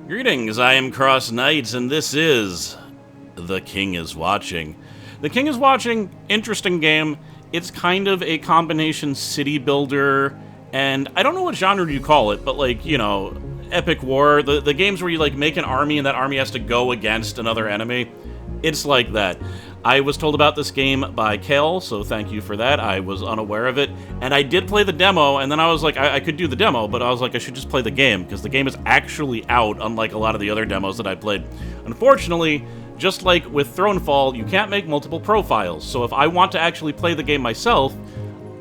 Greetings, I am CrossKnights, and this is The King is Watching. The King is Watching, interesting game. It's kind of a combination city builder, and I don't know what genre you call it, but like, you know, epic war. The games where you like make an army and that army has to go against another enemy. It's like that. I was told about this game by Kale, so thank you for that. I was unaware of it, and I did play the demo, and then I was like, I could do the demo, but I was like, I should just play the game, because the game is actually out, unlike a lot of the other demos that I played. Unfortunately, just like with Thronefall, you can't make multiple profiles, so if I want to actually play the game myself,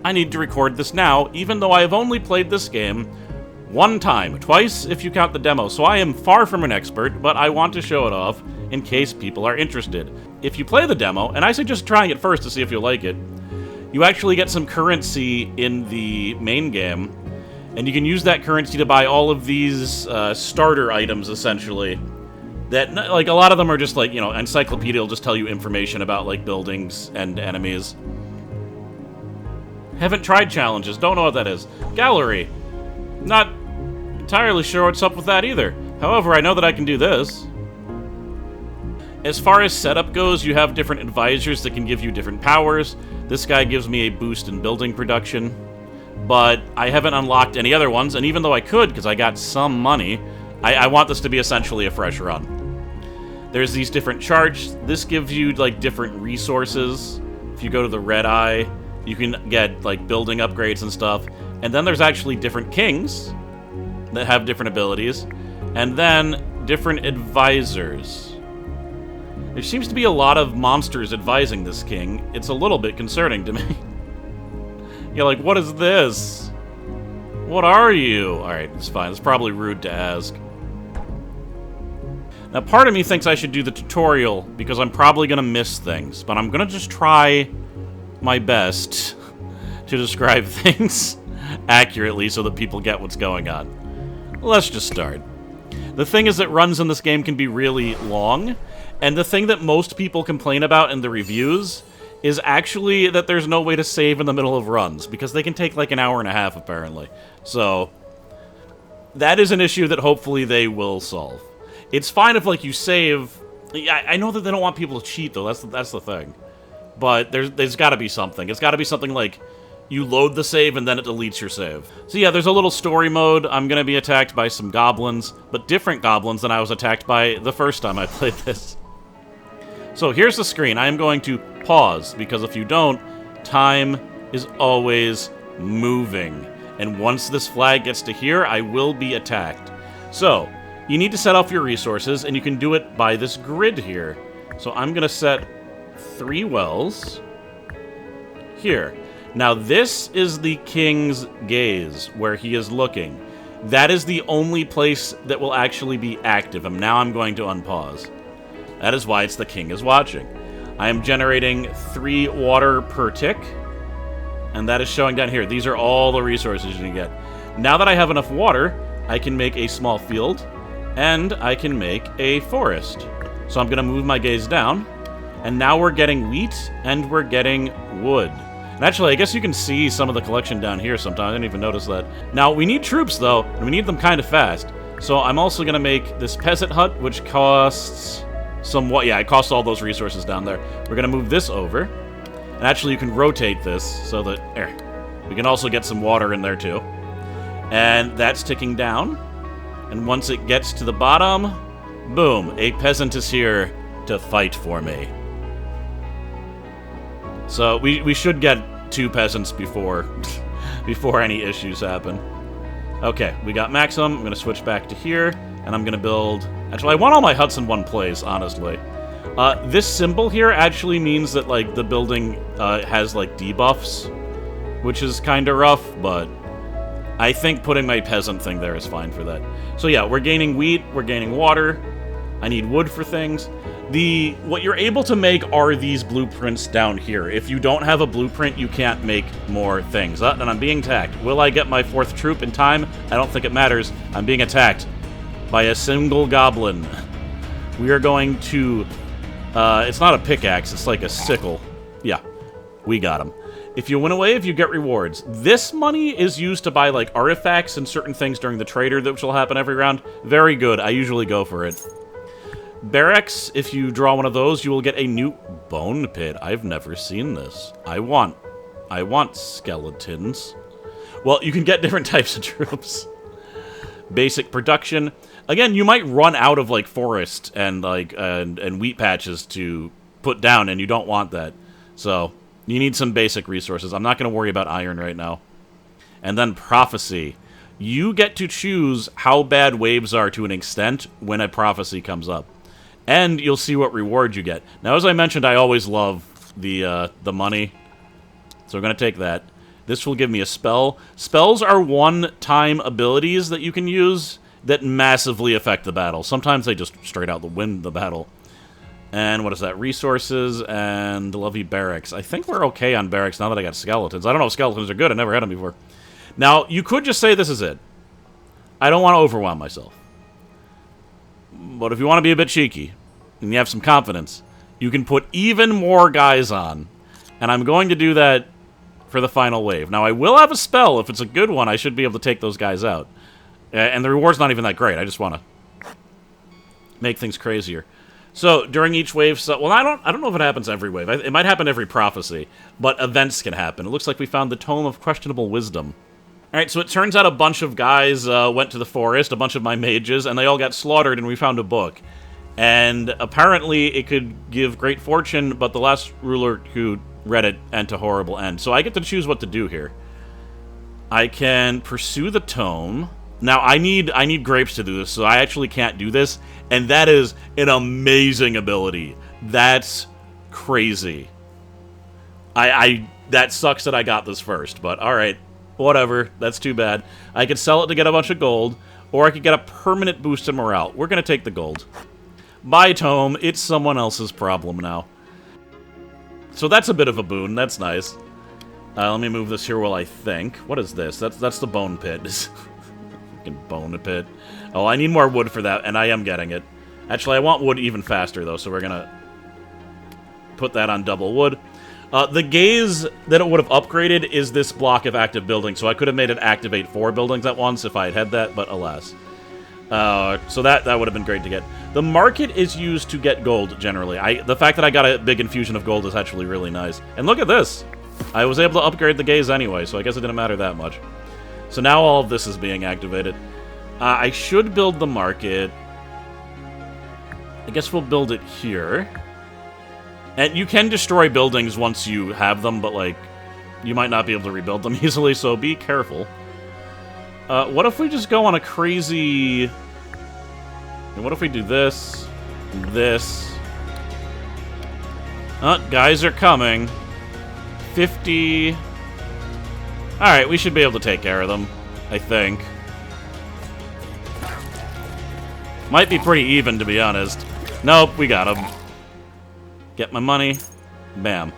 I need to record this now, even though I have only played this game one time, twice if you count the demo, so I am far from an expert, but I want to show it off in case people are interested. If you play the demo, and I suggest trying it first to see if you like it, you actually get some currency in the main game, and you can use that currency to buy all of these starter items, essentially. That, like, a lot of them are just like, you know, encyclopedia will just tell you information about, like, buildings and enemies. Haven't tried challenges, don't know what that is. Gallery. Not entirely sure what's up with that either. However, I know that I can do this. As far as setup goes, you have different advisors that can give you different powers. This guy gives me a boost in building production, but I haven't unlocked any other ones, and even though I could, because I got some money, I want this to be essentially a fresh run. There's these different charts. This gives you, like, different resources. If you go to the Red Eye, you can get, like, building upgrades and stuff. And then there's actually different kings that have different abilities, and then different advisors. There seems to be a lot of monsters advising this king. It's a little bit concerning to me. You're like, what is this? What are you? Alright, it's fine. It's probably rude to ask. Now, part of me thinks I should do the tutorial, because I'm probably going to miss things, but I'm going to just try my best to describe things accurately so that people get what's going on. Let's just start. The thing is that runs in this game can be really long, and the thing that most people complain about in the reviews is actually that there's no way to save in the middle of runs, because they can take like an hour and a half, apparently. So, that is an issue that hopefully they will solve. It's fine if, like, you save... I know that they don't want people to cheat, though, that's the thing. But there's gotta be something. It's gotta be something like, you load the save and then it deletes your save. So yeah, there's a little story mode. I'm gonna be attacked by some goblins, but different goblins than I was attacked by the first time I played this. So here's the screen. I am going to pause, because if you don't, time is always moving. And once this flag gets to here, I will be attacked. So, you need to set off your resources, and you can do it by this grid here. So I'm gonna set 3 wells here. Now, this is the king's gaze, where he is looking. That is the only place that will actually be active, and now I'm going to unpause. That is why it's the king is watching. I am generating 3 water per tick, and that is showing down here. These are all the resources you can get. Now that I have enough water, I can make a small field, and I can make a forest. So I'm going to move my gaze down, and now we're getting wheat, and we're getting wood. And actually, I guess you can see some of the collection down here sometimes. I didn't even notice that. Now, we need troops, though, and we need them kind of fast. So I'm also going to make this peasant hut, which costs somewhat... Yeah, it costs all those resources down there. We're going to move this over. And actually, you can rotate this so that... we can also get some water in there, too. And that's ticking down. And once it gets to the bottom, boom, a peasant is here to fight for me. So we should get 2 peasants before any issues happen. Okay, we got maximum. I'm going to switch back to here, and I'm going to build... Actually, I want all my huts in one place, honestly. This symbol here actually means that, like, the building has, like, debuffs, which is kind of rough, but I think putting my peasant thing there is fine for that. So yeah, we're gaining wheat, we're gaining water. I need wood for things. What you're able to make are these blueprints down here. If you don't have a blueprint, you can't make more things. And I'm being attacked. Will I get my 4th troop in time? I don't think it matters. I'm being attacked by a single goblin. We are going to... it's not a pickaxe, it's like a sickle. Yeah, we got him. If you win a wave, you get rewards. This money is used to buy, like, artifacts and certain things during the trader, which will happen every round. Very good. I usually go for it. Barracks, if you draw one of those, you will get a new bone pit. I've never seen this. I want skeletons. Well, you can get different types of troops. Basic production. Again, you might run out of, like, forest and, like, and wheat patches to put down, and you don't want that. So... you need some basic resources. I'm not going to worry about iron right now. And then prophecy. You get to choose how bad waves are to an extent when a prophecy comes up. And you'll see what reward you get. Now, as I mentioned, I always love the money. So we're going to take that. This will give me a spell. Spells are one-time abilities that you can use that massively affect the battle. Sometimes they just straight out win the battle. And what is that? Resources and Lovey Barracks. I think we're okay on barracks now that I got skeletons. I don't know if skeletons are good. I never had them before. Now, you could just say this is it. I don't want to overwhelm myself. But if you want to be a bit cheeky, and you have some confidence, you can put even more guys on. And I'm going to do that for the final wave. Now, I will have a spell. If it's a good one, I should be able to take those guys out. And the reward's not even that great. I just want to make things crazier. So, during each wave... well, I don't know if it happens every wave. It might happen every prophecy. But events can happen. It looks like we found the Tome of Questionable Wisdom. Alright, so it turns out a bunch of guys went to the forest, a bunch of my mages, and they all got slaughtered, and we found a book. And apparently it could give great fortune, but the last ruler who read it went to horrible end. So I get to choose what to do here. I can pursue the tome... Now, I need grapes to do this, so I actually can't do this, and that is an amazing ability. That's crazy. That sucks that I got this first, but alright, whatever, that's too bad. I could sell it to get a bunch of gold, or I could get a permanent boost in morale. We're gonna take the gold. Bye, tome, it's someone else's problem now. So that's a bit of a boon, that's nice. Let me move this here while I think. What is this? That's the bone pit. Bone pit. Oh, I need more wood for that, and I am getting it. Actually, I want wood even faster, though, so we're gonna put that on double wood. The gaze that it would have upgraded is this block of active buildings, so I could have made it activate 4 buildings at once if I had that, but alas. So that would have been great to get. The market is used to get gold, generally. The fact that I got a big infusion of gold is actually really nice. And look at this! I was able to upgrade the gaze anyway, so I guess it didn't matter that much. So now all of this is being activated. I should build the market. I guess we'll build it here. And you can destroy buildings once you have them, but, like, you might not be able to rebuild them easily, so be careful. What if we just go on a crazy... And what if we do this, this... Guys are coming. 50... Alright, we should be able to take care of them, I think. Might be pretty even, to be honest. Nope, we got them. Get my money. Bam.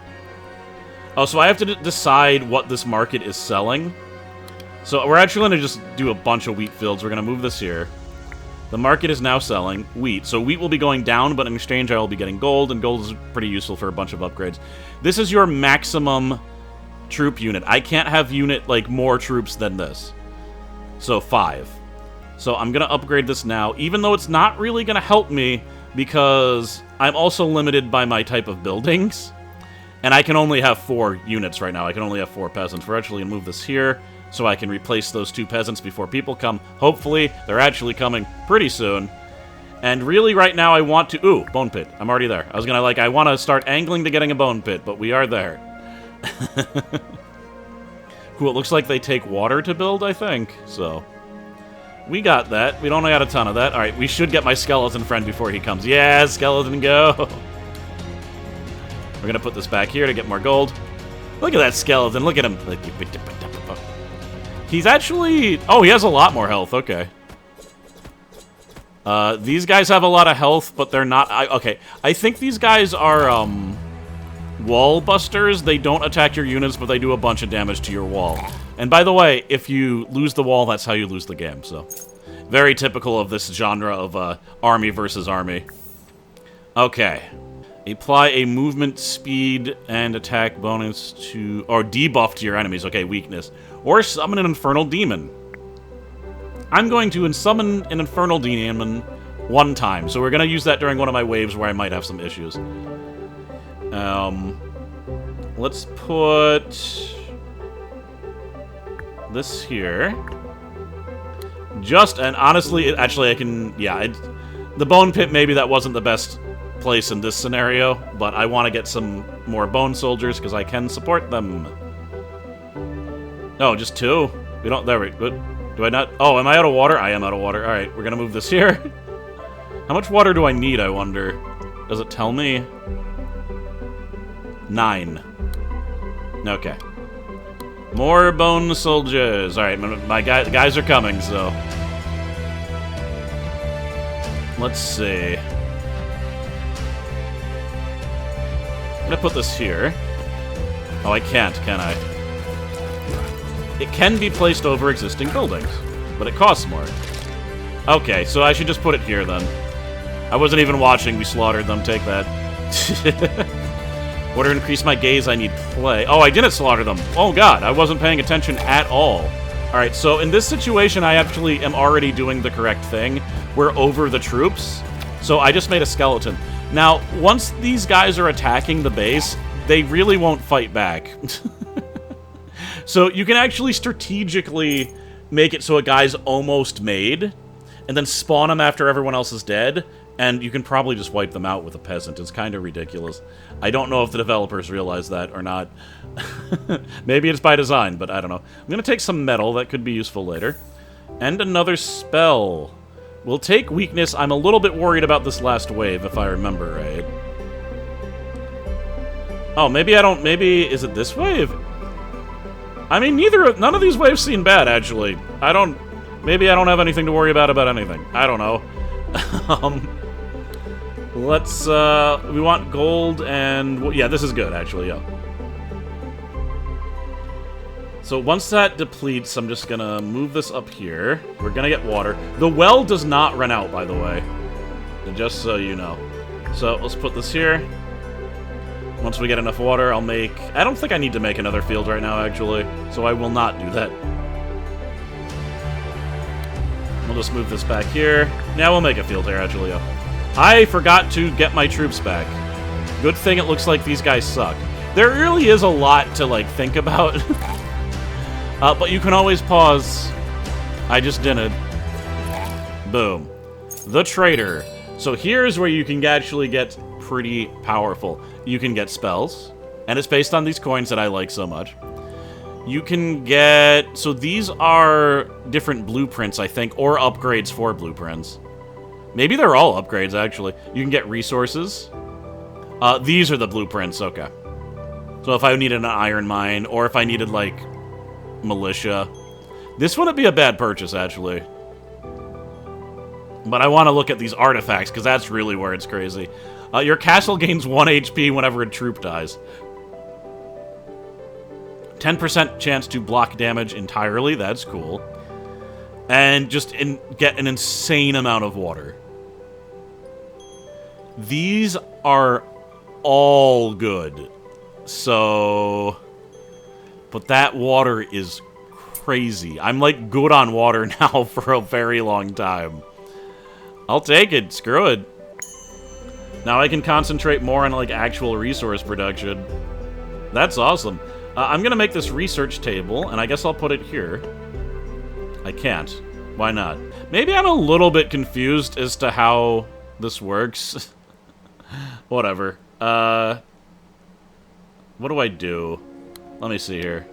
Oh, so I have to decide what this market is selling. So we're actually going to just do a bunch of wheat fields. We're going to move this here. The market is now selling wheat. So wheat will be going down, but in exchange I will be getting gold, and gold is pretty useful for a bunch of upgrades. This is your maximum... troop unit. I can't have like more troops than this. So 5. So I'm gonna upgrade this now, even though it's not really gonna help me because I'm also limited by my type of buildings. And I can only have 4 units right now. I can only have 4 peasants. We're actually gonna move this here so I can replace those 2 peasants before people come. Hopefully, they're actually coming pretty soon. And really right now I want to... Ooh, bone pit. I'm already there. I was gonna I want to start angling to getting a bone pit, but we are there. Cool, it looks like they take water to build, I think. So, we got that. We don't got a ton of that. Alright, we should get my skeleton friend before he comes. Yeah, skeleton, go! We're gonna put this back here to get more gold. Look at that skeleton, look at him. He's actually... Oh, he has a lot more health, okay. These guys have a lot of health, but they're not... okay, I think these guys are, wall busters. They don't attack your units, but they do a bunch of damage to your wall. And by the way, if you lose the wall, that's how you lose the game, so... Very typical of this genre of, army versus army. Okay. Apply a movement speed and attack bonus to... Or debuff to your enemies. Okay, weakness. Or summon an infernal demon. I'm going to summon an infernal demon one time. So we're going to use that during one of my waves where I might have some issues. Let's put this here. And honestly, actually I can... Yeah, the bone pit, maybe that wasn't the best place in this scenario, but I want to get some more bone soldiers because I can support them. Oh, just 2? We don't... There we go. Do I not... Oh, am I out of water? I am out of water. Alright, we're gonna move this here. How much water do I need, I wonder? Does it tell me? 9. Okay. More bone soldiers. Alright, my guys are coming, so... Let's see. I'm gonna put this here. Oh, I can't, can I? It can be placed over existing buildings, but it costs more. Okay, so I should just put it here, then. I wasn't even watching. We slaughtered them. Take that. In order to increase my gaze, I need play. Oh, I didn't slaughter them. Oh, God. I wasn't paying attention at all. All right, so in this situation, I actually am already doing the correct thing. We're over the troops, so I just made a skeleton. Now, once these guys are attacking the base, they really won't fight back. So you can actually strategically make it so a guy's almost made, and then spawn him after everyone else is dead, and you can probably just wipe them out with a peasant. It's kind of ridiculous. I don't know if the developers realize that or not. Maybe it's by design, but I don't know. I'm going to take some metal. That could be useful later. And another spell. We'll take weakness. I'm a little bit worried about this last wave, if I remember right. Oh, maybe I don't... Maybe... Is it this wave? I mean, none of these waves seem bad, actually. Maybe I don't have anything to worry about anything. I don't know. Let's, we want gold and... Well, yeah, this is good, actually, yeah. So once that depletes, I'm just gonna move this up here. We're gonna get water. The well does not run out, by the way. Just so you know. So let's put this here. Once we get enough water, I'll make... I don't think I need to make another field right now, actually. So I will not do that. We'll just move this back here. Now we'll make a field here, actually, yeah. I forgot to get my troops back. Good thing it looks like these guys suck. There really is a lot to, like, think about. But you can always pause. I just didn't. Boom. The Trader. So here's where you can actually get pretty powerful. You can get spells, and it's based on these coins that I like so much. You can get... So these are different blueprints, I think, or upgrades for blueprints. Maybe they're all upgrades, actually. You can get resources. These are the blueprints, okay. So if I needed an iron mine, or if I needed, like, militia. This wouldn't be a bad purchase, actually. But I want to look at these artifacts, because that's really where it's crazy. Your castle gains 1 HP whenever a troop dies. 10% chance to block damage entirely, that's cool. And just get an insane amount of water. These are all good. So... But that water is crazy. I'm, like, good on water now for a very long time. I'll take it. Screw it. Now I can concentrate more on, like, actual resource production. That's awesome. I'm gonna make this research table, and I guess I'll put it here. I can't. Why not? Maybe I'm a little bit confused as to how this works. Whatever. What do I do? Let me see here.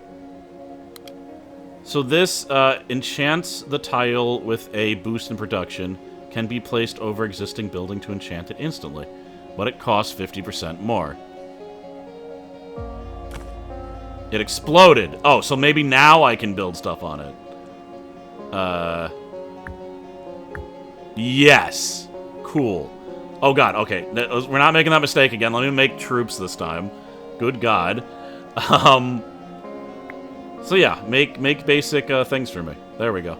So this enchants the tile with a boost in production. Can be placed over existing building to enchant it instantly. But it costs 50% more. It exploded. Oh, so maybe now I can build stuff on it. Yes. Cool. Oh, God. Okay. We're not making that mistake again. Let me make troops this time. Good God. So, yeah. Make basic things for me. There we go.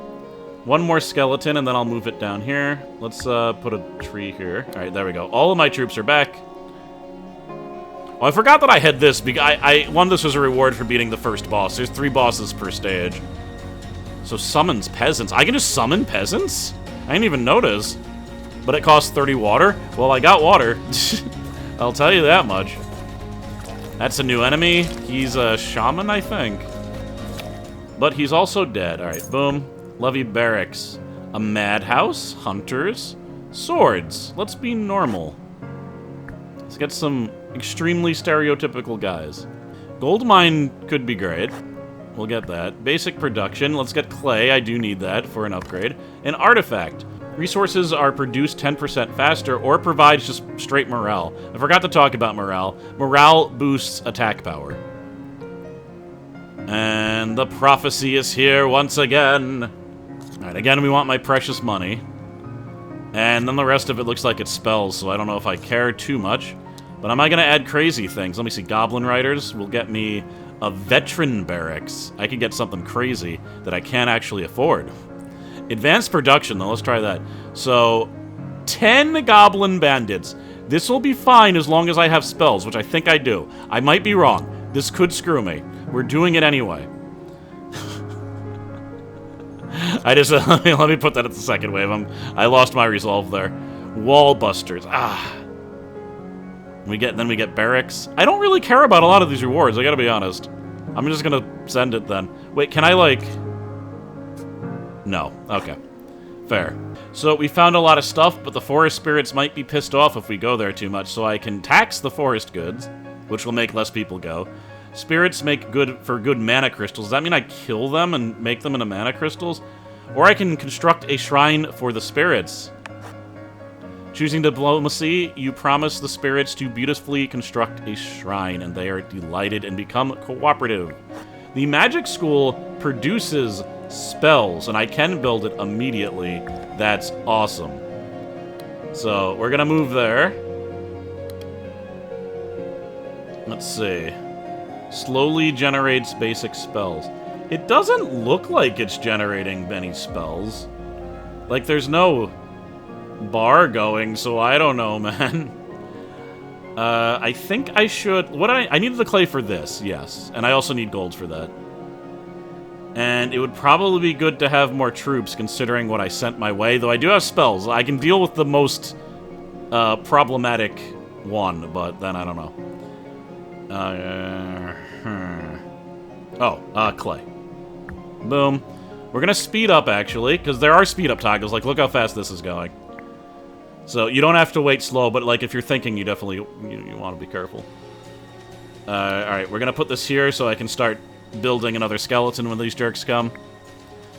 One more skeleton, and then I'll move it down here. Let's put a tree here. All right, there we go. All of my troops are back. Oh, I forgot that I had this, because I won this as a reward for beating the first boss. There's 3 bosses per stage. So summons peasants. I can just summon peasants? I didn't even notice. But it costs 30 water? Well, I got water. I'll tell you that much. That's a new enemy. He's a shaman, I think. But he's also dead. Alright, boom. Levy barracks. A madhouse. Hunters. Swords. Let's be normal. Let's get some extremely stereotypical guys. Gold mine could be great. We'll get that. Basic production. Let's get clay. I do need that for an upgrade. An artifact. Resources are produced 10% faster or provides just straight morale. I forgot to talk about morale. Morale boosts attack power. And the prophecy is here once again. Alright, again we want my precious money. And then the rest of it looks like it's spells, so I don't know if I care too much. But am I going to add crazy things? Let me see. Goblin Riders will get me a veteran barracks. I could get something crazy that I can't actually afford. Advanced production, though. Let's try that. So, 10 Goblin Bandits. This will be fine as long as I have spells, which I think I do. I might be wrong. This could screw me. We're doing it anyway. Let me put that at the second wave. I lost my resolve there. Wall busters. Then we get barracks. I don't really care about a lot of these rewards, I gotta be honest. I'm just gonna send it then. Wait, can I, like... No. Okay. Fair. So we found a lot of stuff, but the forest spirits might be pissed off if we go there too much, so I can tax the forest goods, which will make less people go. Spirits make good for good mana crystals. Does that mean I kill them and make them into mana crystals? Or I can construct a shrine for the spirits. Choosing diplomacy, you promise the spirits to beautifully construct a shrine, and they are delighted and become cooperative. The magic school produces spells, and I can build it immediately. That's awesome. So, we're gonna move there. Let's see. Slowly generates basic spells. It doesn't look like it's generating many spells. Like, there's no bar going, so I don't know, man. I think I should... I needed the clay for this, yes. And I also need gold for that. And it would probably be good to have more troops, considering what I sent my way. Though I do have spells. I can deal with the most problematic one, but then I don't know. Clay. Boom. We're gonna speed up, actually, because there are speed up toggles. Like, look how fast this is going. So, you don't have to wait slow, but, like, if you're thinking, you definitely... You want to be careful. Alright, we're gonna put this here so I can start building another skeleton when these jerks come.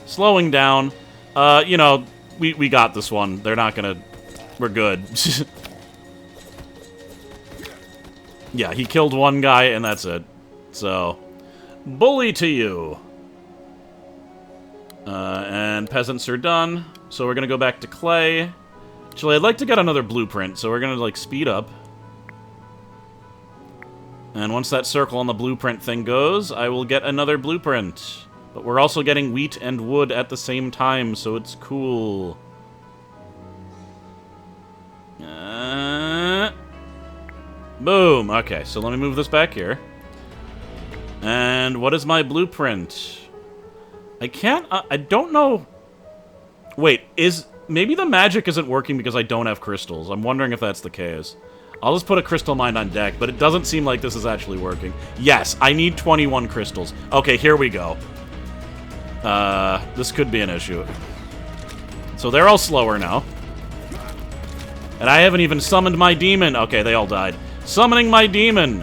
Slowing down. You know, we got this one. They're not gonna... We're good. Yeah, he killed one guy, and that's it. So, bully to you. And peasants are done. So we're gonna go back to clay. Actually, I'd like to get another blueprint, so we're gonna, like, speed up. And once that circle on the blueprint thing goes, I will get another blueprint. But we're also getting wheat and wood at the same time, so it's cool. Boom! Okay, so let me move this back here. And what is my blueprint? I can't... I don't know... Wait, maybe the magic isn't working because I don't have crystals. I'm wondering if that's the case. I'll just put a crystal mine on deck, but it doesn't seem like this is actually working. Yes, I need 21 crystals. Okay, here we go. This could be an issue. So they're all slower now. And I haven't even summoned my demon. Okay, they all died. Summoning my demon.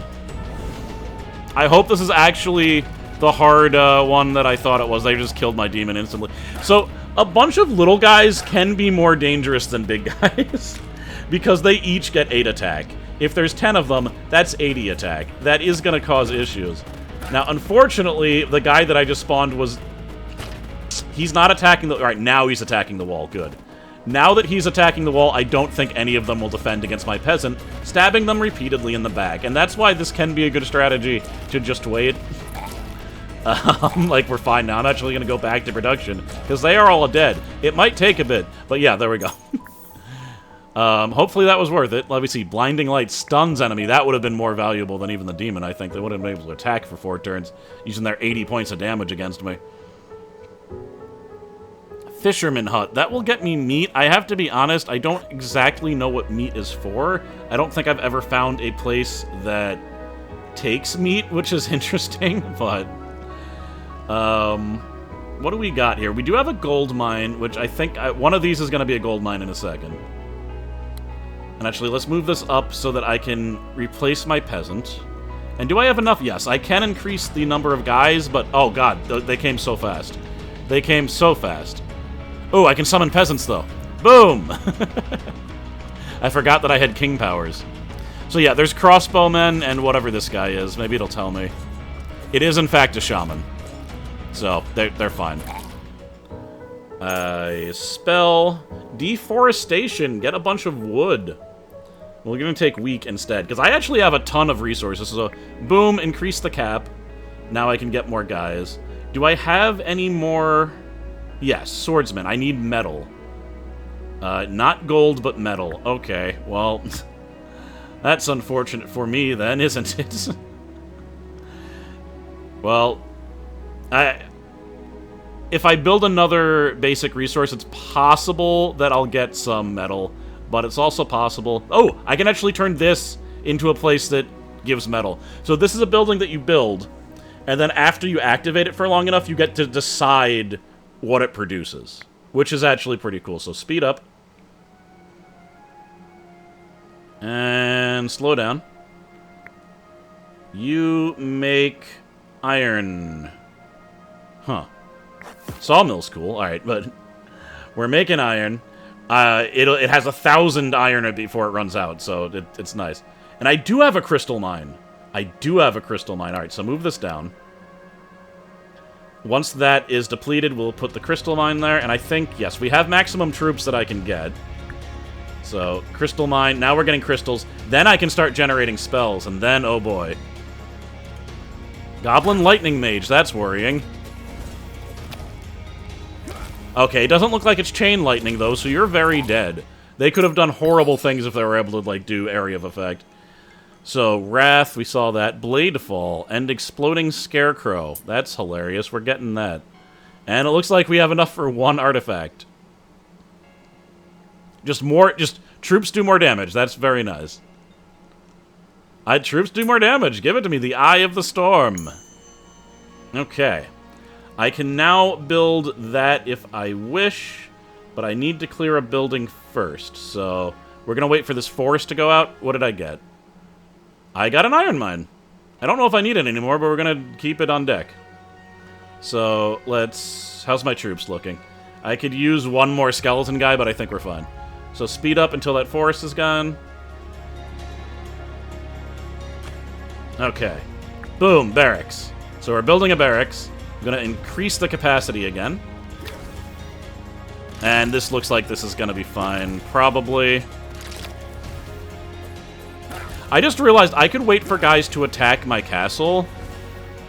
I hope this is actually the hard one that I thought it was. They just killed my demon instantly. So, a bunch of little guys can be more dangerous than big guys. Because they each get 8 attack. If there's 10 of them, that's 80 attack. That is going to cause issues. Now, unfortunately, the guy that I just spawned was... He's not attacking the... Alright, now he's attacking the wall. Good. Now that he's attacking the wall, I don't think any of them will defend against my peasant, stabbing them repeatedly in the back. And that's why this can be a good strategy to just wait. Like, we're fine now. I'm actually going to go back to production, because they are all dead. It might take a bit, but yeah, there we go. Hopefully that was worth it. Let me see. Blinding Light stuns enemy. That would have been more valuable than even the demon, I think. They would have been able to attack for 4 turns using their 80 points of damage against me. Fisherman Hut. That will get me meat. I have to be honest, I don't exactly know what meat is for. I don't think I've ever found a place that takes meat, which is interesting, but... what do we got here? We do have a gold mine, which I think... one of these is going to be a gold mine in a second. And actually, let's move this up so that I can replace my peasant. And do I have enough? Yes, I can increase the number of guys, but... Oh, God, they came so fast. They came so fast. Oh, I can summon peasants, though. Boom! I forgot that I had king powers. So yeah, there's crossbowmen and whatever this guy is. Maybe it'll tell me. It is, in fact, a shaman. So, they're fine. Spell deforestation. Get a bunch of wood. We're going to take weak instead, because I actually have a ton of resources. So, boom, increase the cap. Now I can get more guys. Do I have any more? Yes, swordsman. I need metal. Not gold, but metal. Okay, well, that's unfortunate for me then, isn't it? Well, if I build another basic resource, it's possible that I'll get some metal, but it's also possible... Oh, I can actually turn this into a place that gives metal. So this is a building that you build, and then after you activate it for long enough, you get to decide what it produces, which is actually pretty cool. So speed up. And slow down. You make iron. Huh. Sawmill's cool. Alright, but we're making iron. It has 1,000 iron before it runs out, so it's nice. And I do have a crystal mine. Alright, so move this down. Once that is depleted, we'll put the crystal mine there, and I think, yes, we have maximum troops that I can get. So, crystal mine, now we're getting crystals. Then I can start generating spells, and then, oh boy. Goblin Lightning Mage, that's worrying. Okay, it doesn't look like it's chain lightning, though, so you're very dead. They could have done horrible things if they were able to, like, do area of effect. So, Wrath, we saw that. Bladefall, and Exploding Scarecrow. That's hilarious, we're getting that. And it looks like we have enough for 1 artifact. Just troops do more damage, that's very nice. Troops do more damage, give it to me, the Eye of the Storm. Okay. I can now build that if I wish, but I need to clear a building first. So, we're going to wait for this forest to go out. What did I get? I got an iron mine. I don't know if I need it anymore, but we're going to keep it on deck. So, how's my troops looking? I could use 1 more skeleton guy, but I think we're fine. So, speed up until that forest is gone. Okay. Boom, barracks. So, we're building a barracks. I'm going to increase the capacity again. And this looks like this is going to be fine, probably. I just realized I could wait for guys to attack my castle,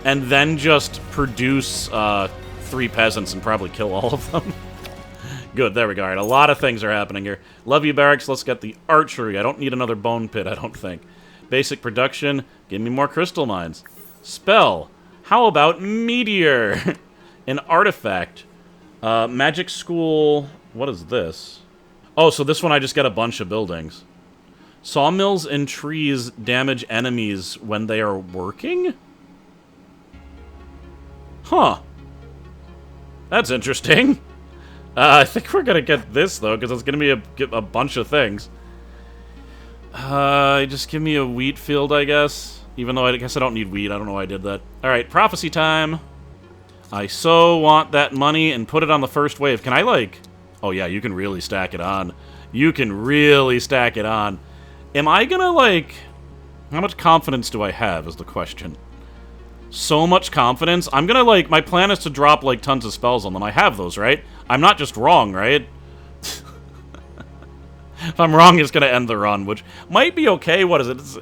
and then just produce 3 peasants and probably kill all of them. Good, there we go. All right, a lot of things are happening here. Love you, barracks. Let's get the archery. I don't need another bone pit, I don't think. Basic production. Give me more crystal mines. Spell. How about Meteor? An artifact. Magic School. What is this? Oh, so this one I just get a bunch of buildings. Sawmills and trees damage enemies when they are working? Huh. That's interesting. I think we're gonna get this, though, because it's gonna be a bunch of things. Just give me a wheat field, I guess. Even though I guess I don't need wheat. I don't know why I did that. Alright, prophecy time. I so want that money and put it on the first wave. Can I, like... Oh, yeah, you can really stack it on. You can really stack it on. Am I gonna, like... How much confidence do I have is the question. So much confidence? I'm gonna, like... My plan is to drop, like, tons of spells on them. I have those, right? I'm not just wrong, right? If I'm wrong, it's gonna end the run, which might be okay. What is it? It's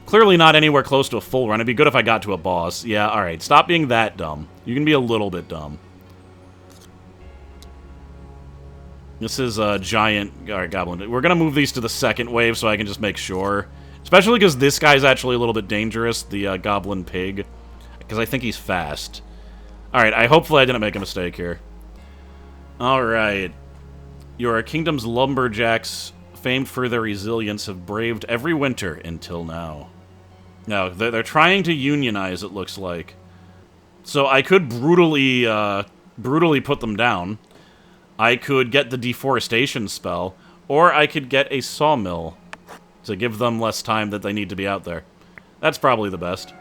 clearly not anywhere close to a full run. It'd be good if I got to a boss. Yeah, alright. Stop being that dumb. You can be a little bit dumb. This is a giant goblin. We're gonna move these to the second wave so I can just make sure. Especially because this guy's actually a little bit dangerous, the goblin pig. Because I think he's fast. Alright, hopefully I didn't make a mistake here. Alright. Your kingdom's lumberjacks, famed for their resilience, have braved every winter until now. No, they're trying to unionize, it looks like. So I could brutally put them down. I could get the deforestation spell, or I could get a sawmill to give them less time that they need to be out there. That's probably the best.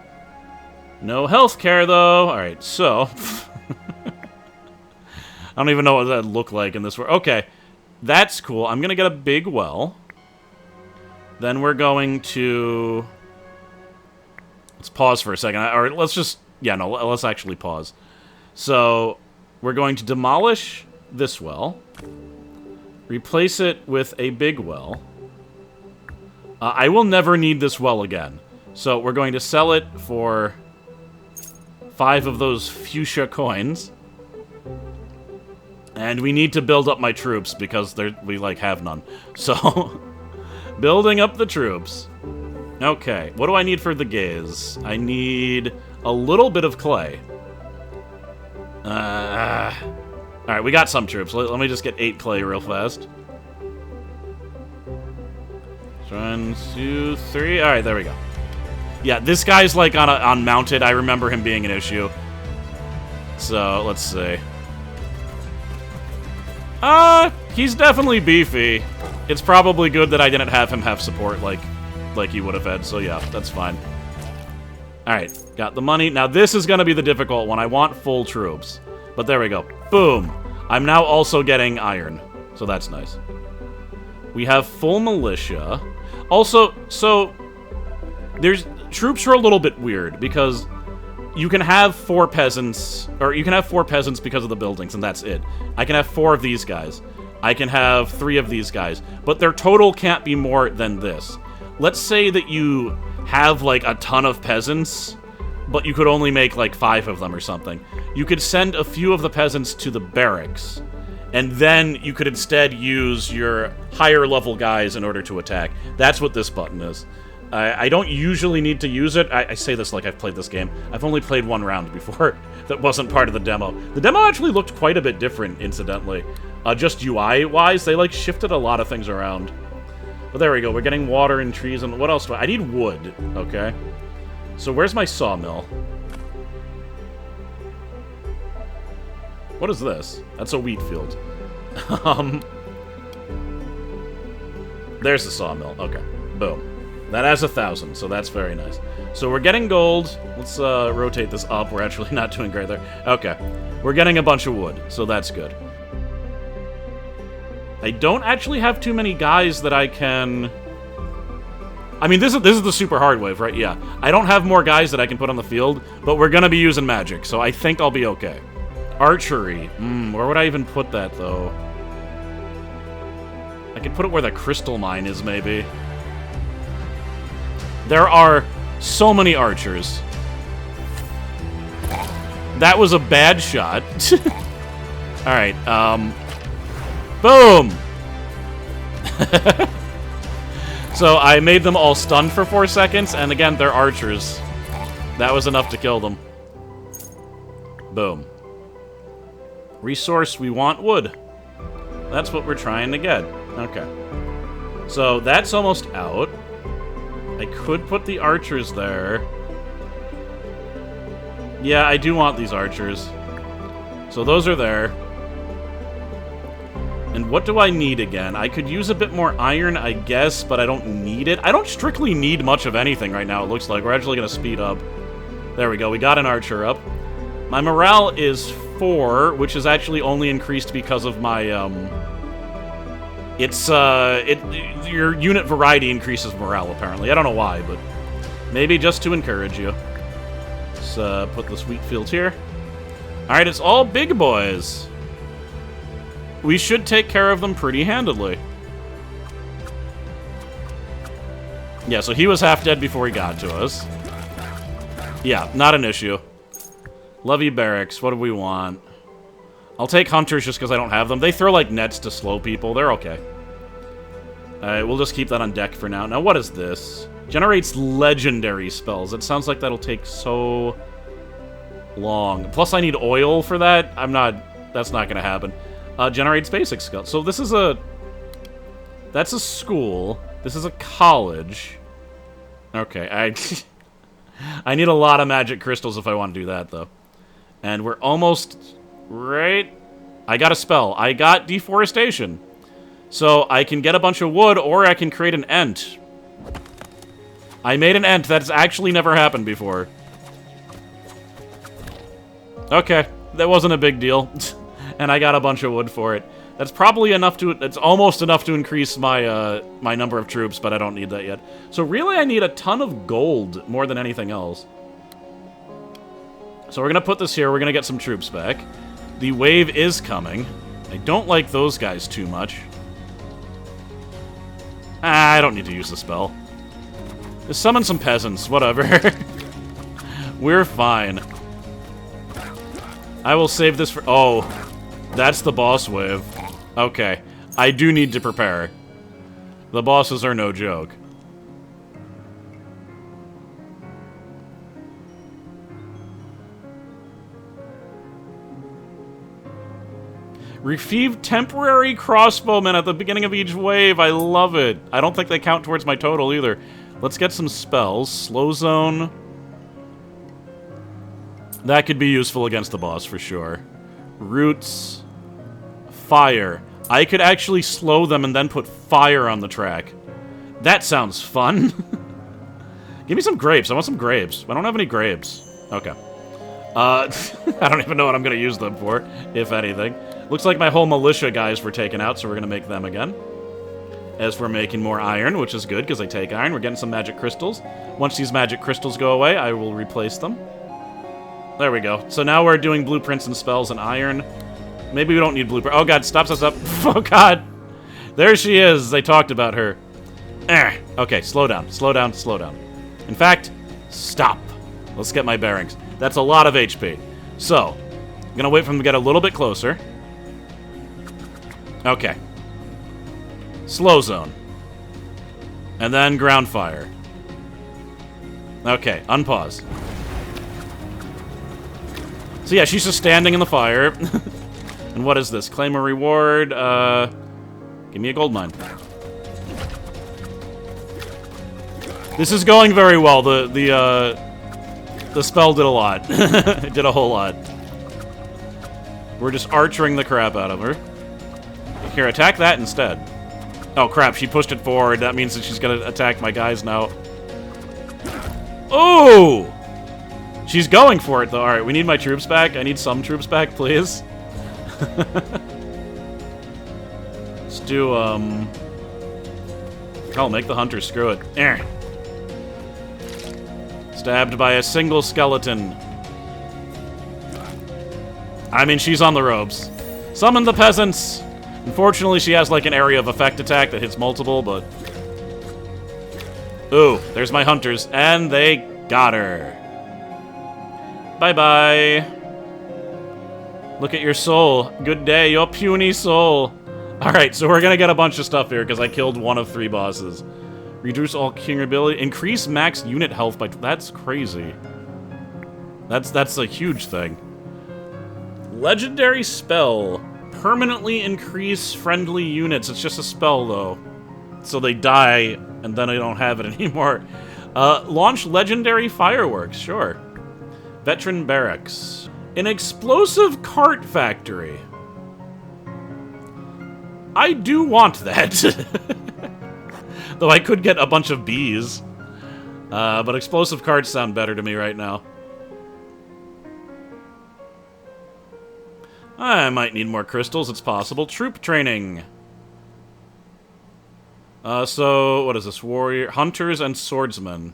No healthcare, though. Alright, so... I don't even know what that'd look like in this world. Okay, that's cool. I'm gonna get a big well. Then we're going to... Let's pause for a second. Or let's just... Yeah, no, let's actually pause. So, we're going to demolish this well. Replace it with a big well. I will never need this well again. So, we're going to sell it for 5 of those fuchsia coins. And we need to build up my troops because we, like, have none. So, building up the troops. Okay, what do I need for the gaze? I need a little bit of clay. Alright, we got some troops. Let me just get 8 clay real fast. 1, 2, 3. Alright, there we go. Yeah, this guy's, like, on mounted. I remember him being an issue. So, let's see. He's definitely beefy. It's probably good that I didn't have him have support like he would have had, so yeah, that's fine. Alright, got the money. Now this is gonna be the difficult one. I want full troops. But there we go. Boom! I'm now also getting iron, so that's nice. We have full militia. Also, so... Troops are a little bit weird, because you can have 4 peasants, or you can have 4 peasants because of the buildings, and that's it. I can have 4 of these guys. I can have 3 of these guys. But their total can't be more than this. Let's say that you have, like, a ton of peasants, but you could only make, like, 5 of them or something. You could send a few of the peasants to the barracks, and then you could instead use your higher level guys in order to attack. That's what this button is. I don't usually need to use it. I say this like I've played this game. I've only played 1 round before that wasn't part of the demo. The demo actually looked quite a bit different, incidentally. Just UI-wise, they, like, shifted a lot of things around. But there we go. We're getting water and trees, and what else do I need? Wood, okay. So where's my sawmill? What is this? That's a wheat field. There's the sawmill. Okay, boom. That has 1,000, so that's very nice. So we're getting gold. Let's rotate this up. We're actually not doing great there. Okay. We're getting a bunch of wood, so that's good. I don't actually have too many guys that I can... I mean, this is the super hard wave, right? Yeah. I don't have more guys that I can put on the field, but we're gonna be using magic, so I think I'll be okay. Archery. Where would I even put that, though? I could put it where the crystal mine is, maybe. There are so many archers. That was a bad shot. Alright, boom! So I made them all stunned for 4 seconds, and again, they're archers. That was enough to kill them. Boom. Resource, we want wood. That's what we're trying to get. Okay. So that's almost out. I could put the archers there. Yeah, I do want these archers. So those are there. And what do I need again? I could use a bit more iron, I guess, but I don't need it. I don't strictly need much of anything right now, it looks like. We're actually going to speed up. There we go, we got an archer up. My morale is 4, which is actually only increased because of my, your unit variety increases morale, apparently. I don't know why, but maybe just to encourage you. Let's put this wheat field here. Alright, it's all big boys. We should take care of them pretty handedly. Yeah, so he was half dead before he got to us. Yeah, not an issue. Levy barracks, what do we want? I'll take hunters just because I don't have them. They throw, like, nets to slow people. They're okay. Alright, we'll just keep that on deck for now. Now, what is this? Generates legendary spells. It sounds like that'll take so long. Plus, I need oil for that. That's not going to happen. Generates basic skills. So this is that's a school. This is a college. Okay, I need a lot of magic crystals if I want to do that, though. And we're almost right. I got a spell. I got deforestation. So I can get a bunch of wood, or I can create an ent. I made an ent. That's actually never happened before. Okay, that wasn't a big deal. And I got a bunch of wood for it. That's probably enough to... It's almost enough to increase my my number of troops, but I don't need that yet. So really, I need a ton of gold more than anything else. So we're going to put this here. We're going to get some troops back. The wave is coming. I don't like those guys too much. I don't need to use the spell. Just summon some peasants. Whatever. We're fine. I will save this for... Oh, that's the boss wave. Okay. I do need to prepare. The bosses are no joke. Receive temporary crossbowmen at the beginning of each wave. I love it. I don't think they count towards my total either. Let's get some spells. Slow zone. That could be useful against the boss for sure. Roots. Fire. I could actually slow them and then put fire on the track. That sounds fun. Give me some grapes. I want some grapes. I don't have any grapes. Okay. I don't even know what I'm going to use them for, if anything. Looks like my whole militia guys were taken out, so we're going to make them again. As we're making more iron, which is good, because I take iron. We're getting some magic crystals. Once these magic crystals go away, I will replace them. There we go. So now we're doing blueprints and spells and iron. Maybe we don't need blueprint. Oh, God, stops us up. Oh, God. There she is. They talked about her. Okay, slow down. Slow down. Slow down. In fact, stop. Let's get my bearings. That's a lot of HP. So, I'm going to wait for them to get a little bit closer. Okay. Slow zone. And then ground fire. Okay, unpause. So yeah, she's just standing in the fire. And what is this? Claim a reward. Give me a gold mine. This is going very well. The spell did a lot. It did a whole lot. We're just archering the crap out of her. Here, attack that instead. Oh, crap, she pushed it forward. That means that she's gonna attack my guys now. Oh! She's going for it, though. Alright, we need my troops back. I need some troops back, please. Let's do, I'll make the hunter. Screw it. Stabbed by a single skeleton. I mean, she's on the ropes. Summon the peasants! Unfortunately, she has, like, an area of effect attack that hits multiple, but... Ooh, there's my hunters, and they got her. Bye-bye. Look at your soul. Good day, your puny soul. Alright, so we're gonna get a bunch of stuff here, because I killed one of 3 bosses. Reduce all king ability. Increase max unit health by... That's crazy. That's a huge thing. Legendary spell. Permanently increase friendly units. It's just a spell, though. So they die, and then I don't have it anymore. Launch legendary fireworks. Sure. Veteran barracks. An explosive cart factory. I do want that. Though I could get a bunch of bees. But explosive carts sound better to me right now. I might need more crystals, it's possible. Troop training. So, what is this? Warrior, hunters, and swordsmen.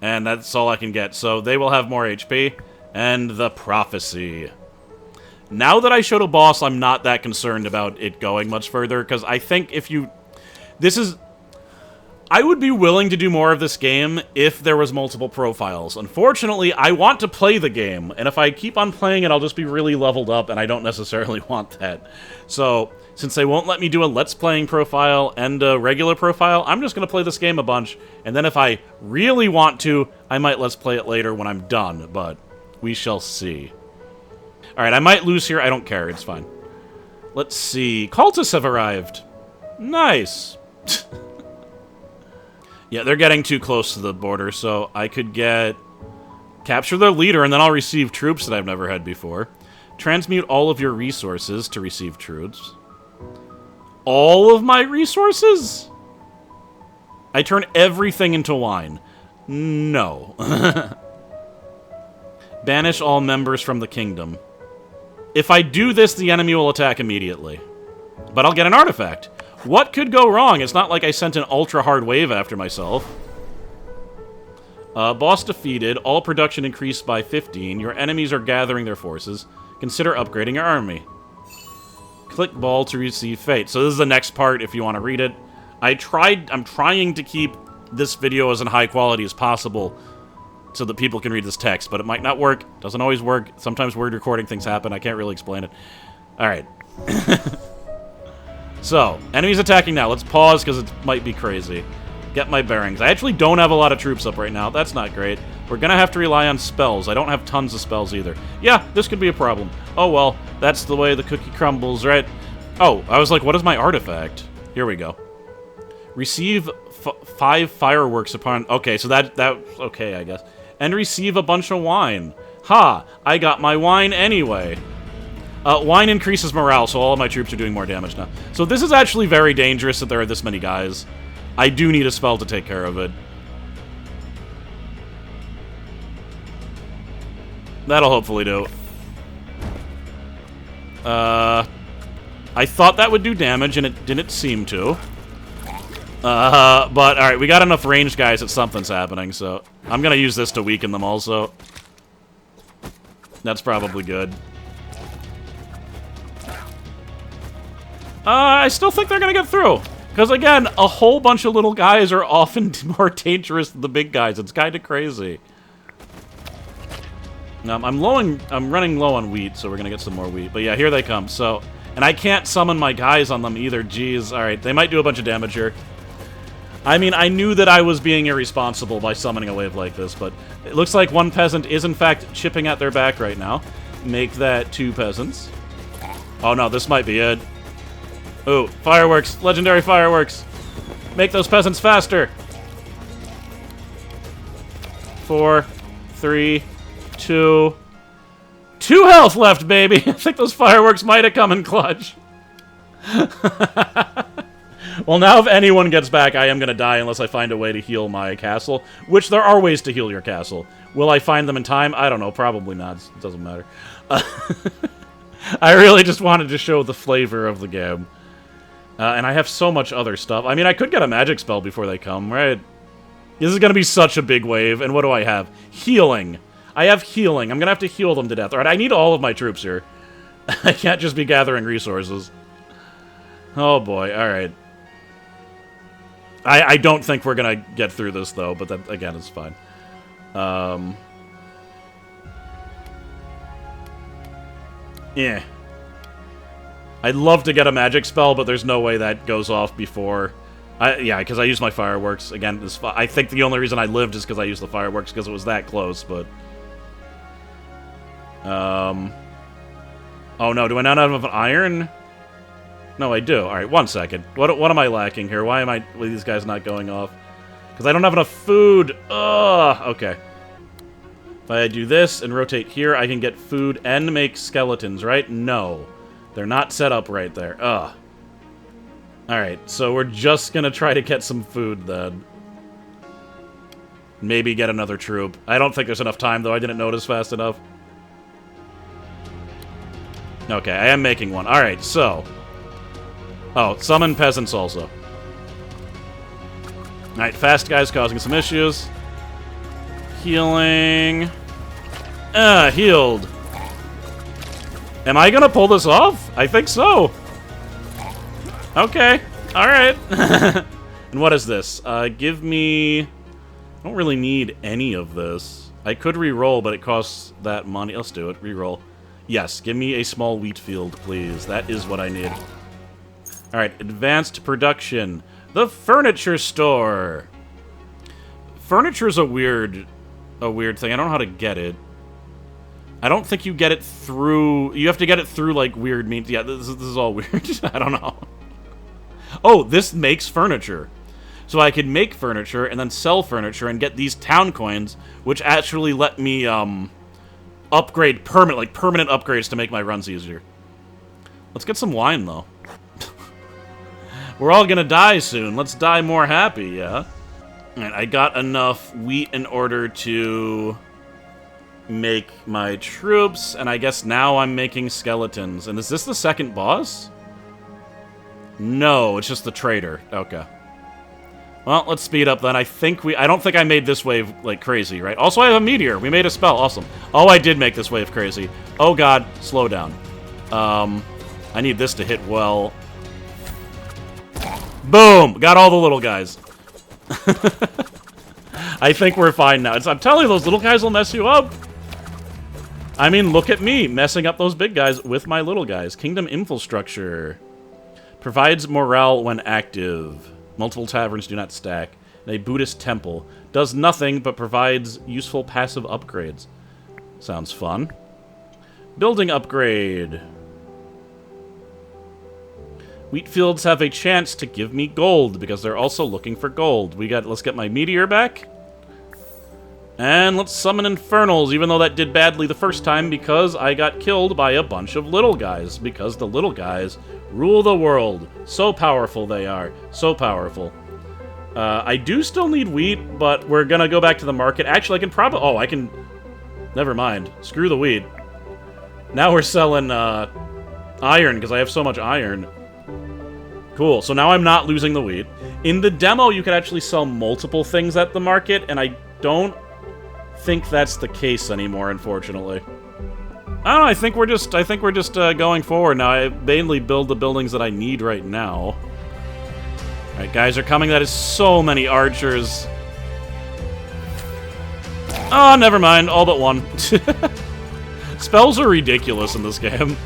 And that's all I can get. So, they will have more HP. And the prophecy. Now that I showed a boss, I'm not that concerned about it going much further. Because I think if you... This is... I would be willing to do more of this game if there was multiple profiles. Unfortunately, I want to play the game, and if I keep on playing it, I'll just be really leveled up, and I don't necessarily want that. So, since they won't let me do a Let's Playing profile and a regular profile, I'm just going to play this game a bunch, and then if I really want to, I might Let's Play it later when I'm done, but we shall see. Alright, I might lose here. I don't care. It's fine. Let's see. Cultists have arrived. Nice. Yeah, they're getting too close to the border, so I could capture their leader, and then I'll receive troops that I've never had before. Transmute all of your resources to receive troops. All of my resources? I turn everything into wine. No. Banish all members from the kingdom. If I do this, the enemy will attack immediately. But I'll get an artifact. What could go wrong? It's not like I sent an ultra-hard wave after myself. Boss defeated. All production increased by 15. Your enemies are gathering their forces. Consider upgrading your army. Click ball to receive fate. So this is the next part if you want to read it. I'm trying to keep this video as in high quality as possible so that people can read this text, but it might not work. Doesn't always work. Sometimes weird recording things happen. I can't really explain it. Alright. So, enemies attacking now. Let's pause because it might be crazy. Get my bearings. I actually don't have a lot of troops up right now. That's not great. We're going to have to rely on spells. I don't have tons of spells either. Yeah, this could be a problem. Oh well, that's the way the cookie crumbles, right? Oh, I was like, what is my artifact? Here we go. Receive 5 fireworks upon... Okay, so that's okay, I guess. And receive a bunch of wine. Ha! I got my wine anyway. Wine increases morale, so all of my troops are doing more damage now. So this is actually very dangerous that there are this many guys. I do need a spell to take care of it. That'll hopefully do. I thought that would do damage, and it didn't seem to. But, alright, we got enough ranged guys that something's happening, so... I'm gonna use this to weaken them also. That's probably good. I still think they're gonna get through. Because, again, a whole bunch of little guys are often more dangerous than the big guys. It's kind of crazy. I'm running low on wheat, so we're gonna get some more wheat. But yeah, here they come. So, and I can't summon my guys on them either. Jeez. Alright, they might do a bunch of damage here. I mean, I knew that I was being irresponsible by summoning a wave like this, but it looks like one peasant is, in fact, chipping at their back right now. Make that 2 peasants. Oh, no, this might be it. Ooh, fireworks. Legendary fireworks. Make those peasants faster. 4, 3, 2... 2 health left, baby! I think those fireworks might have come in clutch. Well, now if anyone gets back, I am going to die unless I find a way to heal my castle. Which there are ways to heal your castle. Will I find them in time? I don't know. Probably not. It doesn't matter. I really just wanted to show the flavor of the game. And I have so much other stuff. I mean, I could get a magic spell before they come, right? This is going to be such a big wave. And what do I have? Healing. I have healing. I'm going to have to heal them to death. Alright, I need all of my troops here. I can't just be gathering resources. Oh boy, alright. I don't think we're going to get through this, though, but that, again, is fine. Yeah. I'd love to get a magic spell, but there's no way that goes off before... yeah, because I used my fireworks. Again, I think the only reason I lived is because I used the fireworks, because it was that close, but... Oh no, do I not have an iron? No, I do. Alright, 1 second. What am I lacking here? Why are these guys not going off? Because I don't have enough food! Ugh! Okay. If I do this and rotate here, I can get food and make skeletons, right? No. They're not set up right there. Ugh. Alright, so we're just gonna try to get some food, then. Maybe get another troop. I don't think there's enough time, though. I didn't notice fast enough. Okay, I am making one. Alright, so... Oh, summon peasants also. Alright, fast guys causing some issues. Healing... healed. Am I gonna pull this off? I think so. Okay, alright. And what is this? Give me... I don't really need any of this. I could re-roll, but it costs that money. Let's do it. Re-roll. Yes, give me a small wheat field, please. That is what I need. Alright, advanced production. The furniture store. Furniture's a weird thing. I don't know how to get it. I don't think you get it through... You have to get it through, like, weird means. Yeah, this is all weird. I don't know. Oh, this makes furniture. So I could make furniture and then sell furniture and get these town coins, which actually let me, upgrade permanent upgrades to make my runs easier. Let's get some wine, though. We're all gonna die soon. Let's die more happy, yeah? Alright, I got enough wheat in order to make my troops, and I guess now I'm making skeletons. And is this the second boss? No, it's just the trader. Okay. Well, let's speed up then. I don't think I made this wave, like, crazy, right? Also, I have a meteor. We made a spell. Awesome. Oh, I did make this wave crazy. Oh, God. Slow down. I need this to hit well. Boom! Got all the little guys. I think we're fine now. I'm telling you, those little guys will mess you up. I mean, look at me, messing up those big guys with my little guys. Kingdom infrastructure. Provides morale when active. Multiple taverns do not stack. And a Buddhist temple. Does nothing, but provides useful passive upgrades. Sounds fun. Building upgrade. Wheat fields have a chance to give me gold, because they're also looking for gold. Let's get my meteor back. And let's summon infernals, even though that did badly the first time, because I got killed by a bunch of little guys. Because the little guys rule the world. So powerful they are. So powerful. I do still need wheat, but we're gonna go back to the market. Actually, I can probably... Oh, I can... Never mind. Screw the wheat. Now we're selling, iron, because I have so much iron. Cool, so now I'm not losing the wheat. In the demo, you could actually sell multiple things at the market, and I don't think that's the case anymore, unfortunately. I don't know, I think we're just going forward now. I mainly build the buildings that I need right now. Alright, guys are coming. That is so many archers. Oh, never mind. All but one. Spells are ridiculous in this game.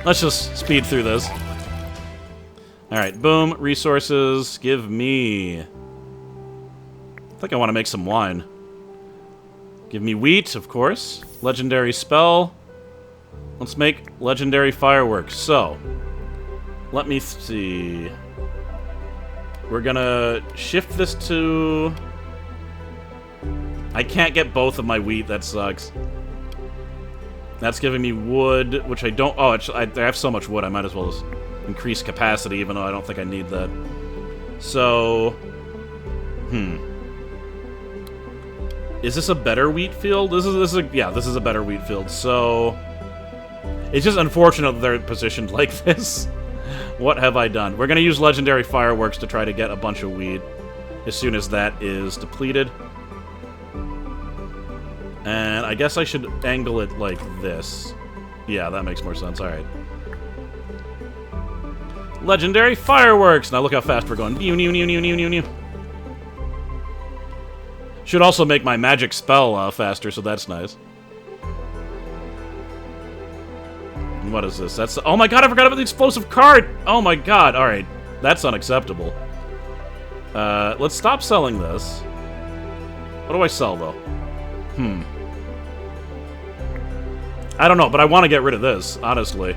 Let's just speed through this. Alright, boom. Resources. Give me... I think I want to make some wine. Give me wheat, of course. Legendary spell. Let's make legendary fireworks. So, let me see. We're gonna shift this to... I can't get both of my wheat. That sucks. That's giving me wood, which I don't... Oh, I have so much wood, I might as well just increase capacity, even though I don't think I need that. So... Is this a better wheat field? This is a better wheat field. So... It's just unfortunate that they're positioned like this. What have I done? We're gonna use legendary fireworks to try to get a bunch of wheat as soon as that is depleted. And I guess I should angle it like this. Yeah, that makes more sense. Alright. Legendary fireworks! Now look how fast we're going. Should also make my magic spell faster, so that's nice. And what is this? That's... Oh my god, I forgot about the explosive cart! Oh my god, alright. That's unacceptable. Let's stop selling this. What do I sell, though? I don't know, but I want to get rid of this, honestly.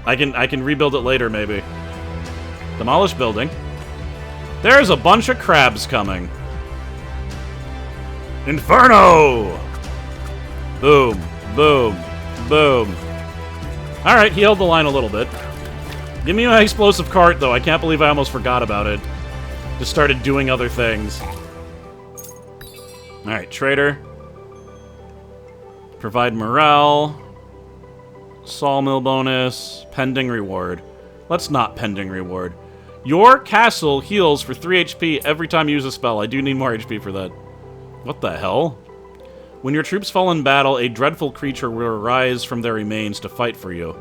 I can rebuild it later, maybe. Demolish building. There's a bunch of crabs coming. Inferno! Boom, boom, boom. Alright, he held the line a little bit. Give me my explosive cart, though. I can't believe I almost forgot about it. Just started doing other things. Alright, trader. Provide morale. Sawmill bonus. Pending reward. Let's not pending reward. Your castle heals for 3 HP every time you use a spell. I do need more HP for that. What the hell? When your troops fall in battle, a dreadful creature will arise from their remains to fight for you.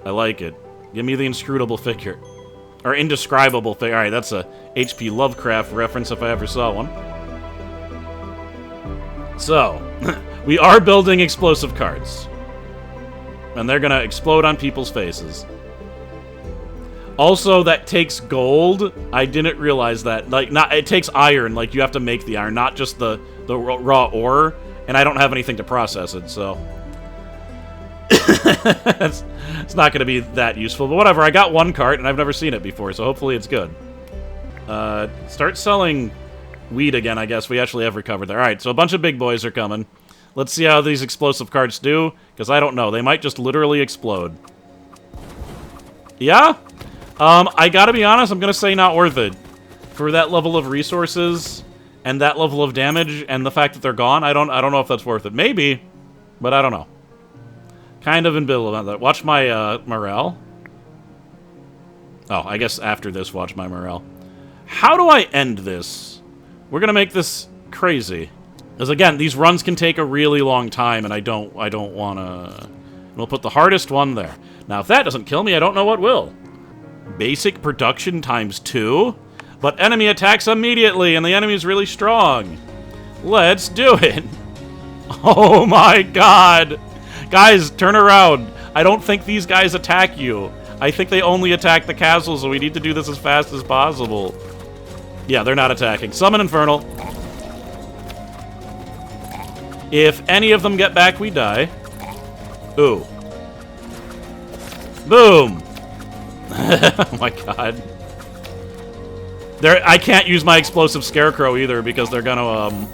I like it. Give me the inscrutable figure. Or indescribable figure. Alright, that's a H.P. Lovecraft reference if I ever saw one. So, we are building explosive cards. And they're gonna explode on people's faces. Also, that takes gold. I didn't realize that. Like, it takes iron. Like, you have to make the iron, not just the raw ore. And I don't have anything to process it, so... it's not going to be that useful, but whatever. I got one cart, and I've never seen it before, so hopefully it's good. Start selling weed again, I guess. We actually have recovered there. Alright, so a bunch of big boys are coming. Let's see how these explosive carts do, because I don't know. They might just literally explode. Yeah? I gotta be honest, I'm gonna say not worth it. For that level of resources, and that level of damage, and the fact that they're gone, I don't know if that's worth it. Maybe, but I don't know. Kind of ambivalent about that. Watch my morale. Oh, I guess after this, watch my morale. How do I end this? We're gonna make this crazy. Because again, these runs can take a really long time, and I don't wanna... We'll put the hardest one there. Now, if that doesn't kill me, I don't know what will. Basic production times 2? But enemy attacks immediately, and the enemy's really strong. Let's do it. Oh my god. Guys, turn around. I don't think these guys attack you. I think they only attack the castle, so we need to do this as fast as possible. Yeah, they're not attacking. Summon Infernal. If any of them get back, we die. Ooh. Boom. Oh my god. I can't use my explosive scarecrow either because they're gonna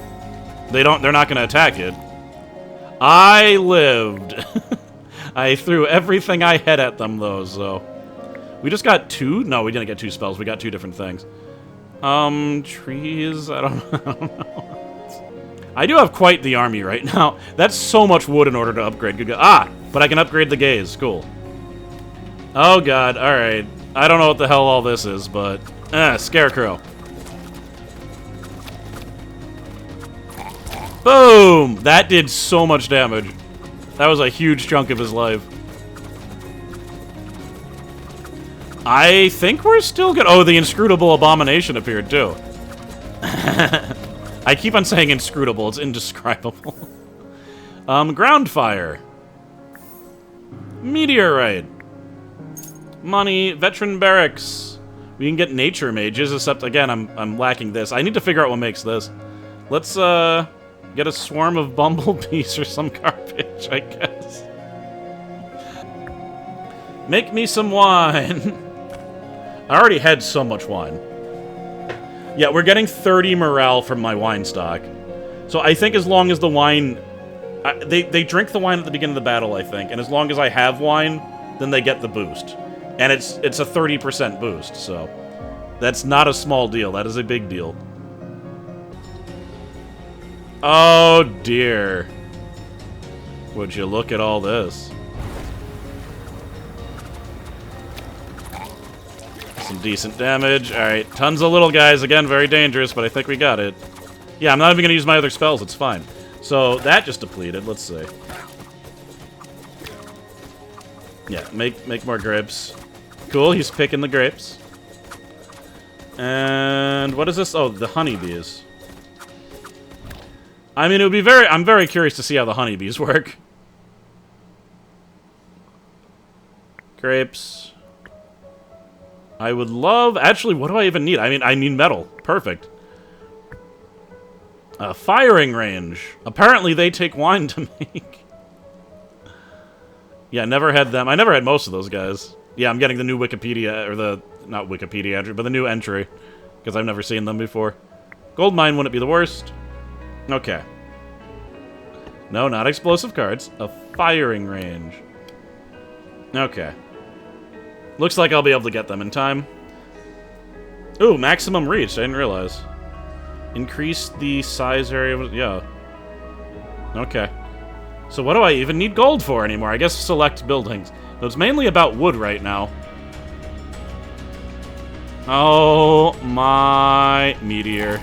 they're not gonna attack it. I lived. I threw everything I had at them though, so we just got 2? No, we didn't get 2 spells. We got 2 different things. Trees, I don't know. I do have quite the army right now. That's so much wood in order to upgrade. Good. But I can upgrade the gaze. Cool. Oh god, alright. I don't know what the hell all this is, but... Scarecrow. Boom! That did so much damage. That was a huge chunk of his life. I think we're still good. Oh, the inscrutable abomination appeared, too. I keep on saying inscrutable. It's indescribable. Ground fire. Meteorite. Money. Veteran barracks. We can get nature mages, except, again, I'm lacking this. I need to figure out what makes this. Let's, get a swarm of bumblebees or some garbage, I guess. Make me some wine. I already had so much wine. Yeah, we're getting 30 morale from my wine stock. So I think as long as the wine... They drink the wine at the beginning of the battle, I think. And as long as I have wine, then they get the boost. And it's a 30% boost, so... That's not a small deal. That is a big deal. Oh, dear. Would you look at all this? Some decent damage. Alright, tons of little guys. Again, very dangerous, but I think we got it. Yeah, I'm not even going to use my other spells. It's fine. So, that just depleted. Let's see. Yeah, make more grapes. Cool, he's picking the grapes. And what is this? Oh, the honeybees. I mean, it would be I'm very curious to see how the honeybees work. Grapes. I would love... Actually, what do I even need? I need metal. Perfect. Firing range. Apparently, they take wine to make. Yeah, never had them. I never had most of those guys. Yeah, I'm getting the new Wikipedia, or the... Not Wikipedia entry, but the new entry. Because I've never seen them before. Gold mine wouldn't be the worst. Okay. No, not explosive cards. A firing range. Okay. Looks like I'll be able to get them in time. Ooh, maximum reach. I didn't realize. Increase the size area. Yeah. Okay. So what do I even need gold for anymore? I guess select buildings. So it's mainly about wood right now. Oh my meteor.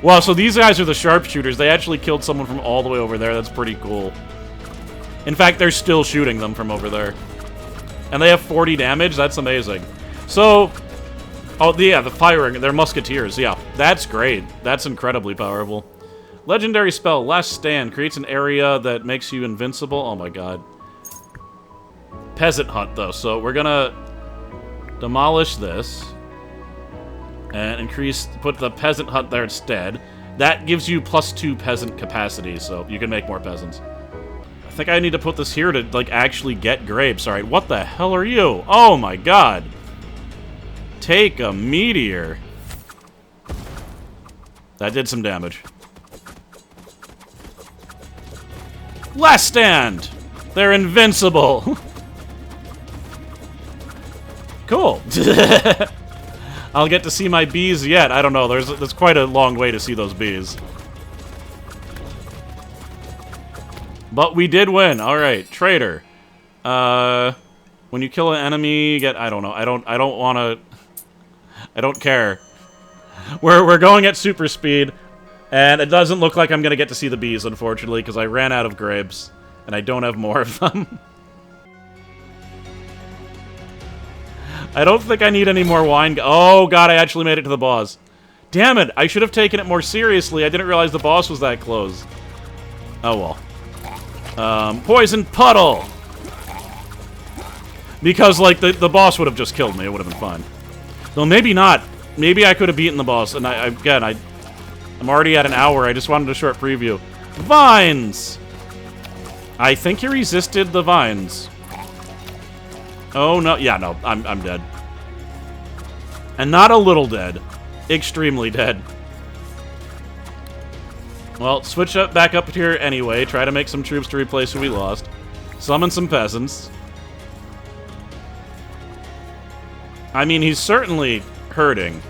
Well, so these guys are the sharpshooters. They actually killed someone from all the way over there. That's pretty cool. In fact, they're still shooting them from over there. And they have 40 damage? That's amazing. So... Oh, yeah, the firing. They're musketeers. Yeah, that's great. That's incredibly powerful. Legendary spell, Last Stand. Creates an area that makes you invincible. Oh my god. Peasant Hut, though. So we're gonna demolish this. And put the Peasant Hut there instead. That gives you +2 peasant capacity, so you can make more peasants. I think I need to put this here to, like, actually get grapes. Alright, what the hell are you? Oh my god. Take a meteor. That did some damage. Last Stand! They're invincible! Cool. I'll get to see my bees yet. I don't know. There's quite a long way to see those bees. But we did win. All right, traitor. When you kill an enemy, get I don't know. I don't want to. I don't care. We're going at super speed, and it doesn't look like I'm gonna get to see the bees, unfortunately, because I ran out of grapes, and I don't have more of them. I don't think I need any more wine. Oh, God, I actually made it to the boss. Damn it, I should have taken it more seriously. I didn't realize the boss was that close. Oh, well. Poison Puddle! Because, like, the boss would have just killed me. It would have been fine. Though maybe not. Maybe I could have beaten the boss. And, I'm already at an hour. I just wanted a short preview. Vines! I think he resisted the vines. Oh, no. Yeah, no. I'm dead. And not a little dead. Extremely dead. Well, switch back up here anyway. Try to make some troops to replace who we lost. Summon some peasants. I mean, he's certainly hurting.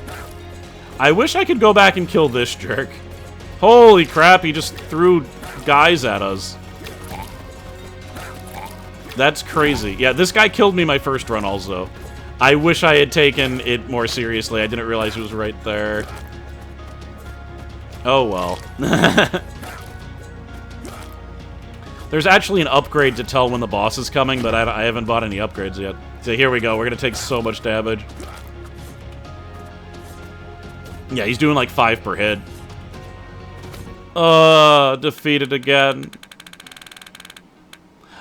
I wish I could go back and kill this jerk. Holy crap, he just threw guys at us. That's crazy. Yeah, this guy killed me my first run also. I wish I had taken it more seriously. I didn't realize he was right there. Oh, well. There's actually an upgrade to tell when the boss is coming, but I haven't bought any upgrades yet. So here we go. We're going to take so much damage. Yeah, he's doing like 5 per hit. Defeated again.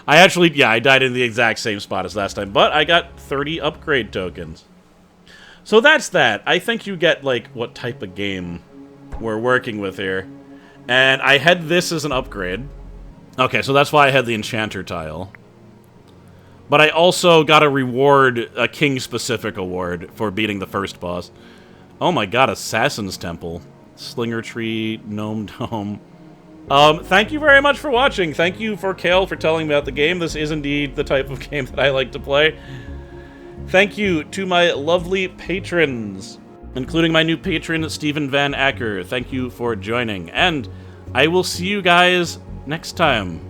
I died in the exact same spot as last time, but I got 30 upgrade tokens. So that's that. I think you get, like, what type of game we're working with here. And I had this as an upgrade. Okay, so that's why I had the enchanter tile. But I also got a reward, a king-specific award, for beating the first boss. Oh my god, Assassin's Temple. Slinger Tree, Gnome Dome. Thank you very much for watching. Thank you for Kale for telling me about the game. This is indeed the type of game that I like to play. Thank you to my lovely patrons, including my new patron, Stephen Van Acker. Thank you for joining, and I will see you guys next time.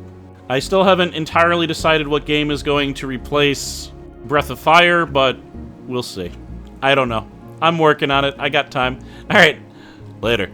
I still haven't entirely decided what game is going to replace Breath of Fire, but we'll see. I don't know. I'm working on it. I got time. All right, later.